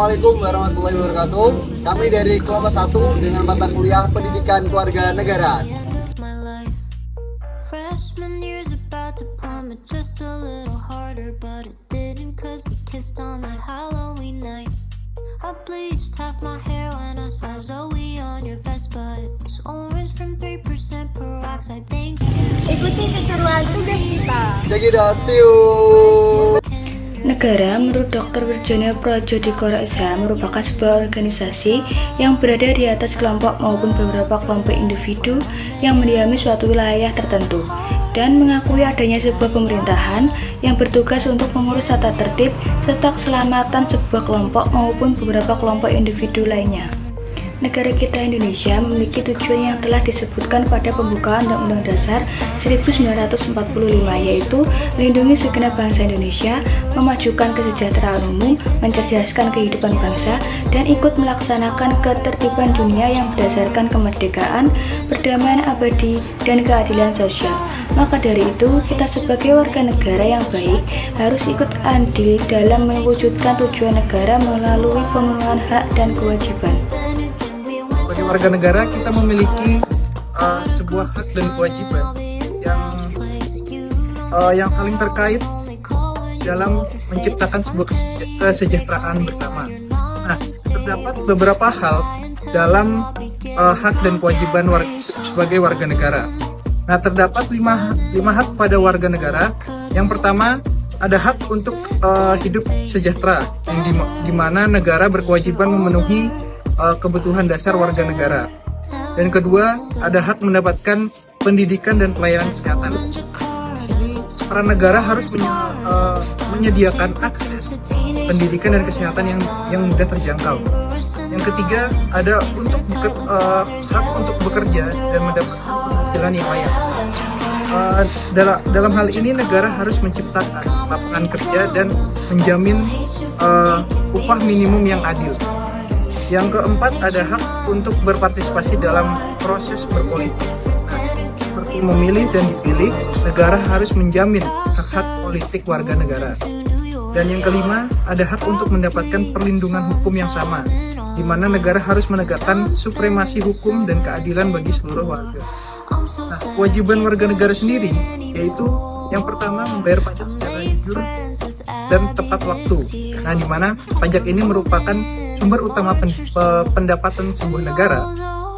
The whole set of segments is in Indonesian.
Assalamualaikum warahmatullahi wabarakatuh. Kami dari kelompok 1 dengan mata kuliah Pendidikan Keluarga Negara. Freshman year's about to plummet just a little harder, but it didn't cause we kissed on that Halloween night. I bleached half my hair when I saw Zoe on your vest, but it was orange from 3% peroxide. Thanks to Ikuti keseruan tugas kita. Check it out, see you. Negara menurut Dr. Wirjono Projodikoro SH merupakan sebuah organisasi yang berada di atas kelompok maupun beberapa kelompok individu yang mendiami suatu wilayah tertentu dan mengakui adanya sebuah pemerintahan yang bertugas untuk mengurus tata tertib serta keselamatan sebuah kelompok maupun beberapa kelompok individu lainnya. Negara kita Indonesia memiliki tujuan yang telah disebutkan pada pembukaan Undang-Undang Dasar 1945, yaitu melindungi segenap bangsa Indonesia, memajukan kesejahteraan umum, mencerdaskan kehidupan bangsa, dan ikut melaksanakan ketertiban dunia yang berdasarkan kemerdekaan, perdamaian abadi, dan keadilan sosial. Maka dari itu, kita sebagai warga negara yang baik harus ikut andil dalam mewujudkan tujuan negara melalui pemenuhan hak dan kewajiban. Sebagai warga negara, kita memiliki sebuah hak dan kewajiban yang saling terkait dalam menciptakan sebuah kesejahteraan bersama. Nah, terdapat beberapa hal dalam hak dan kewajiban sebagai warga negara. Nah, terdapat lima hak pada warga negara. Yang pertama, ada hak untuk hidup sejahtera, yang dimana negara berkewajiban memenuhi kebutuhan dasar warga negara. Dan kedua, ada hak mendapatkan pendidikan dan pelayanan kesehatan. Di sini peran negara harus menyediakan akses pendidikan dan kesehatan yang mudah terjangkau. Yang ketiga, ada hak untuk bekerja dan mendapatkan penghasilan yang layak. Dalam hal ini negara harus menciptakan lapangan kerja dan menjamin upah minimum yang adil. Yang keempat, ada hak untuk berpartisipasi dalam proses berpolitik. Nah, seperti memilih dan dipilih, negara harus menjamin hak-hak politik warga negara. Dan yang kelima, ada hak untuk mendapatkan perlindungan hukum yang sama, di mana negara harus menegakkan supremasi hukum dan keadilan bagi seluruh warga. Nah, kewajiban warga negara sendiri yaitu yang pertama, membayar pajak secara jujur dan tepat waktu. Nah, di mana pajak ini merupakan sumber utama pendapatan sebuah negara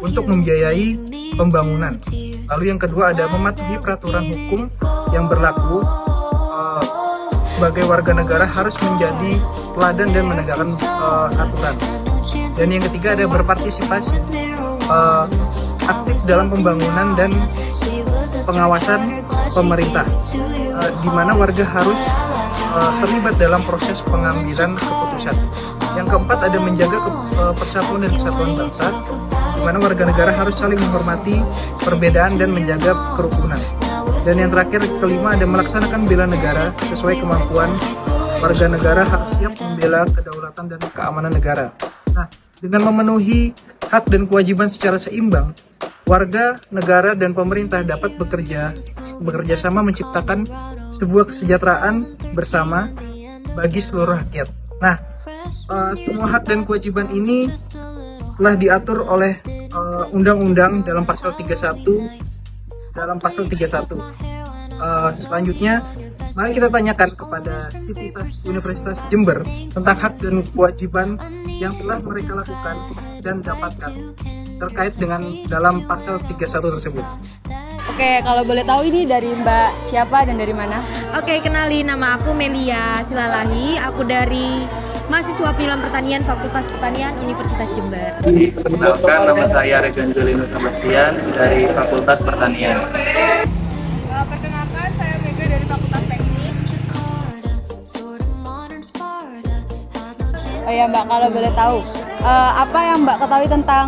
untuk membiayai pembangunan. Lalu yang kedua, ada mematuhi peraturan hukum yang berlaku. Sebagai warga negara harus menjadi teladan dan menegakkan aturan. Dan yang ketiga, ada berpartisipasi aktif dalam pembangunan dan pengawasan pemerintah, di mana warga harus terlibat dalam proses pengambilan keputusan. Yang keempat, ada menjaga persatuan dan kesatuan bangsa, di mana warga negara harus saling menghormati perbedaan dan menjaga kerukunan. Dan yang terakhir, kelima, ada melaksanakan bela negara sesuai kemampuan. Warga negara harus siap membela kedaulatan dan keamanan negara. Nah, dengan memenuhi hak dan kewajiban secara seimbang, warga, negara, dan pemerintah dapat bekerja sama menciptakan sebuah kesejahteraan bersama bagi seluruh rakyat. Nah, semua hak dan kewajiban ini telah diatur oleh undang-undang dalam pasal 31. Selanjutnya, mari kita tanyakan kepada Sivitas Universitas Jember tentang hak dan kewajiban yang telah mereka lakukan dan dapatkan terkait dengan dalam pasal 31 tersebut. Oke, kalau boleh tahu ini dari Mbak siapa dan dari mana? Oke, kenali, nama aku Melia Silalahi. Aku dari mahasiswa penilaian pertanian Fakultas Pertanian Universitas Jember. Perkenalkan, nama saya Regan Julinus Sebastian dari Fakultas Pertanian. Perkenalkan, saya Mega dari Fakultas Teknik. Oh ya Mbak, kalau boleh tahu, apa yang Mbak ketahui tentang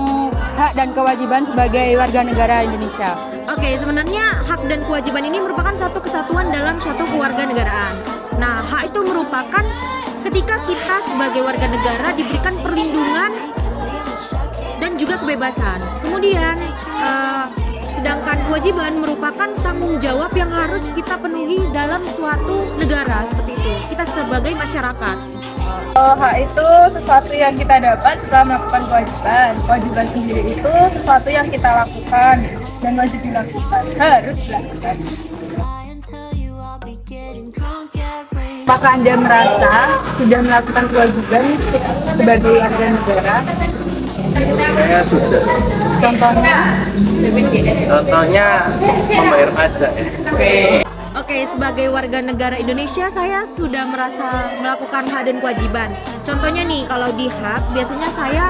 hak dan kewajiban sebagai warga negara Indonesia? Oke, sebenarnya hak dan kewajiban ini merupakan satu kesatuan dalam suatu kewarganegaraan. Nah, hak itu merupakan ketika kita sebagai warga negara diberikan perlindungan dan juga kebebasan. Kemudian, sedangkan kewajiban merupakan tanggung jawab yang harus kita penuhi dalam suatu negara seperti itu. Kita sebagai masyarakat. Hak itu sesuatu yang kita dapat setelah melakukan kewajiban. Kewajiban sendiri itu sesuatu yang kita lakukan dan wajib dilakukan, harus dilakukan. Apakah Anda merasa sudah melakukan kewajiban sebagai warga negara? Saya sudah. Contohnya? Contohnya membayar pajak ya. Oke, sebagai warga negara Indonesia saya sudah merasa melakukan hak dan kewajiban. Contohnya nih, kalau di hak biasanya saya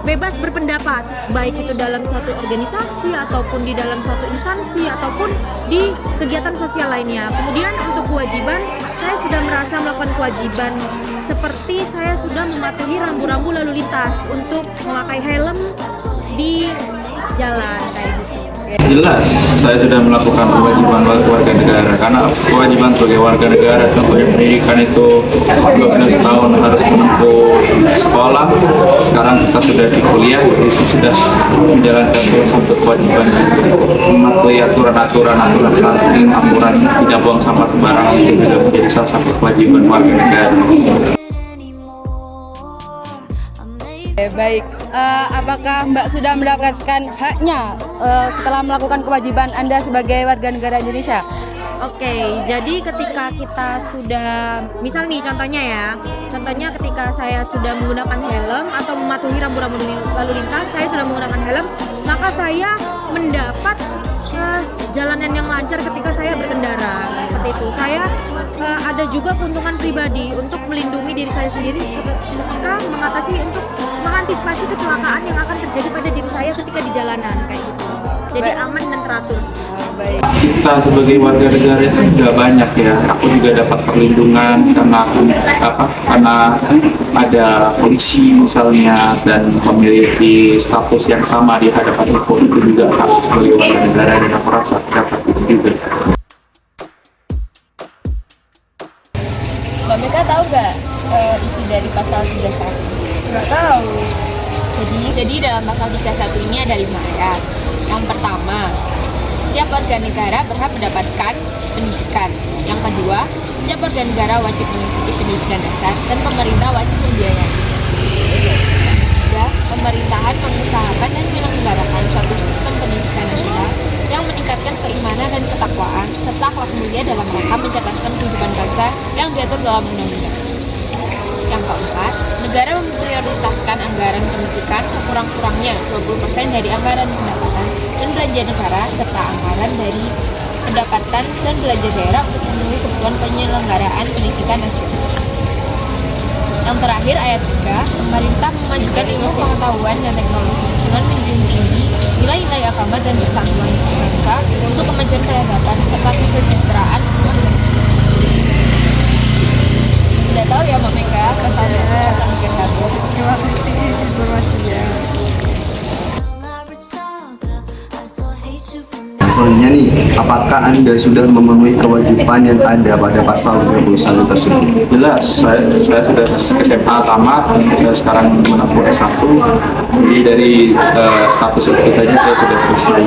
bebas berpendapat, baik itu dalam suatu organisasi ataupun di dalam suatu instansi ataupun di kegiatan sosial lainnya. Kemudian untuk kewajiban, saya sudah merasa melakukan kewajiban seperti saya sudah mematuhi rambu-rambu lalu lintas untuk memakai helm di jalan kayak gitu. Jelas, saya sudah melakukan kewajiban warga negara karena kewajiban sebagai warga negara contohnya pendidikan itu 12 tahun harus menempuh sekolah. Sekarang kita sudah di kuliah, itu sudah menjalankan salah satu kewajiban mematuhi aturan-aturan parkir, aturan tidak buang sampah sembarangan itu juga menjadi salah satu kewajiban warga negara. Baik, apakah Mbak sudah mendapatkan haknya setelah melakukan kewajiban Anda sebagai warga negara Indonesia? Oke, jadi ketika kita sudah, misal nih contohnya ketika saya sudah menggunakan helm atau mematuhi rambu-rambu lalu lintas, saya sudah menggunakan helm, maka saya mendapat jalanan yang lancar ketika saya berkendara. Seperti itu, saya ada juga keuntungan pribadi untuk melindungi diri saya sendiri ketika mengantisipasi kecelakaan yang akan terjadi pada diri saya ketika di jalanan kayak gitu. Jadi aman dan teratur. Kita sebagai warga negara itu nggak banyak ya. Aku juga dapat perlindungan karena ada polisi misalnya dan memiliki status yang sama di hadapan hukum, itu juga harus sebagai warga negara dan aku rasa dapat itu juga. Mbak Meka tahu nggak isi dari pasal 31? Nggak tahu. Jadi dalam pasal 31 ini ada 5 ayat. Yang pertama, setiap warga negara berhak mendapatkan pendidikan. Yang kedua, setiap warga negara wajib mengikuti pendidikan dasar dan pemerintah wajib membiayai. Ketiga, pemerintahan mengusahakan dan menyelenggarakan suatu sistem pendidikan nasional yang meningkatkan keimanan dan ketakwaan serta akhlak mulia dalam rangka mencerdaskan kehidupan bangsa yang diatur dalam undang-undang. Yang keempat, negara memprioritaskan anggaran pendidikan sekurang-kurangnya 20% dari anggaran pendapatan dan belanja negara serta anggaran dari pendapatan dan belanja daerah untuk memenuhi kebutuhan penyelenggaraan pendidikan nasional. Yang terakhir, ayat 3, pemerintah memajukan ilmu pengetahuan dan teknologi dengan menjunjung tinggi nilai-nilai agama dan persatuan bangsa untuk kemajuan peradaban serta kesejahteraan umat. Tidak tahu ya Mbak Meka pasal 31. Terima kasih informasinya. Selanjutnya nih, apakah Anda sudah memenuhi kewajiban yang ada pada pasal 31 tersebut? Jelas, saya sudah SMA tamat, saya sekarang menempuh S1, jadi dari status itu saja saya sudah selesai.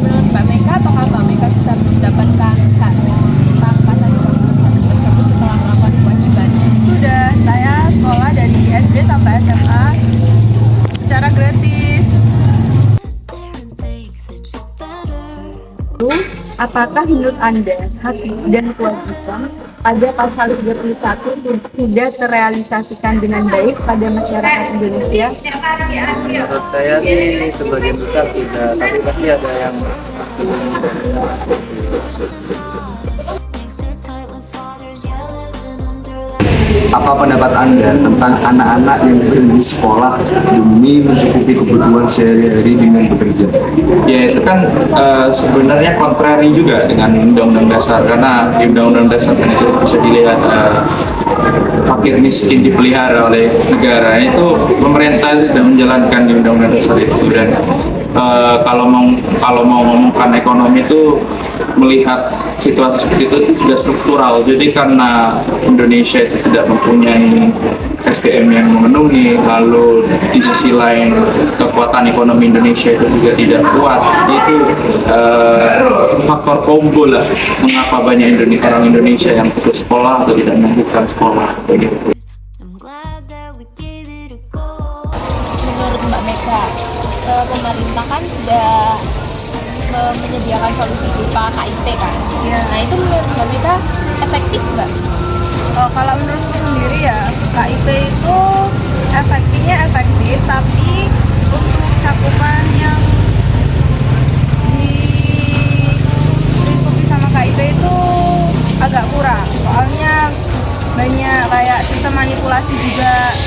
Menurut Mbak Meka, apakah Mbak Meka bisa mendapatkan hak tentang pasal 31 tersebut setelah melakukan kewajiban? Sudah, saya sekolah dari SD sampai SMA secara gratis. Apakah menurut Anda hak dan kewajiban pada pasal 31 sudah terrealisasikan dengan baik pada masyarakat Indonesia? Menurut saya sih sebagian besar sudah, tapi pasti ada yang Apa pendapat Anda tentang anak-anak yang berhenti sekolah demi mencukupi kebutuhan sehari-hari dengan bekerja? Ya itu kan sebenarnya kontrari juga dengan Undang-Undang Dasar, karena di Undang-Undang Dasar kan itu bisa dilihat fakir miskin dipelihara oleh negara, itu pemerintah tidak menjalankan di Undang-Undang Dasar itu. Dan kalau mau ngomongkan ekonomi itu melihat situasi seperti itu juga struktural. Jadi karena Indonesia itu tidak mempunyai SDM yang memenuhi, lalu di sisi lain kekuatan ekonomi Indonesia itu juga tidak kuat. Itu faktor kombo lah mengapa banyak orang Indonesia yang putus sekolah atau tidak melanjutkan sekolah begitu. I'm glad that we gave it a go. Menurut Mbak Mega, pemerintah kan sudah menyediakan solusi berupa KIP kan? Iya. Nah itu menurut Mbak Mega efektif nggak? Kalau menurutku sendiri ya, KIP itu efektifnya efektif, tapi untuk cakupan yang dilingkupi sama KIP itu agak kurang. Soalnya banyak kayak sistem manipulasi juga,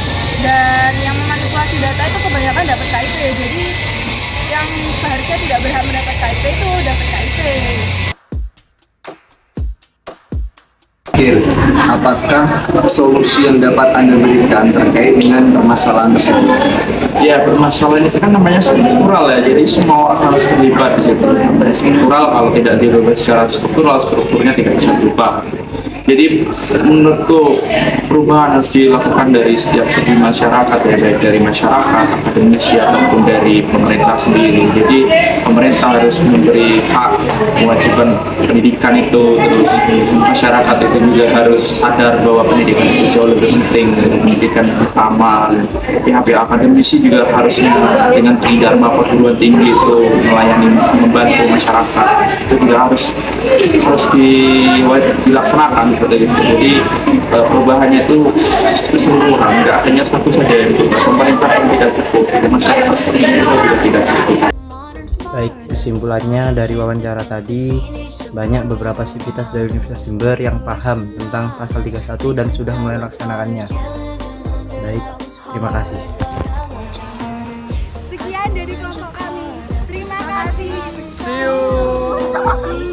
dan yang memanipulasi data itu kebanyakan dapat KIP. Jadi yang seharusnya tidak berhak mendapat KIP itu dapat KIP. Apakah solusi yang dapat Anda berikan terkait dengan permasalahan tersebut? Ya, permasalahan itu kan namanya struktural ya, jadi semua orang harus terlibat di situ. Namanya struktural, kalau tidak dirubah secara struktural, strukturnya tidak bisa berubah. Jadi menurutku perubahan harus dilakukan dari setiap segi masyarakat ya, baik dari masyarakat, akademisi ataupun dari pemerintah sendiri. Jadi pemerintah harus memberi hak kewajiban pendidikan itu, terus masyarakat itu juga harus sadar bahwa pendidikan itu jauh lebih penting, pendidikan utama. Pihak-pihak akademisi juga harusnya dengan tridharma perguruan tinggi itu melayani, membantu masyarakat. Itu juga harus dilaksanakan seperti itu. Jadi perubahannya itu keseluruhan, tidak hanya satu saja yang berubah. Pemerintah yang tidak cukup, masyarakat juga tidak cukup. Baik, kesimpulannya dari wawancara tadi, banyak beberapa sivitas dari Universitas Jember yang paham tentang pasal 31 dan sudah mulai melaksanakannya. Baik, terima kasih. Sekian dari kelompok kami. Terima kasih. See you.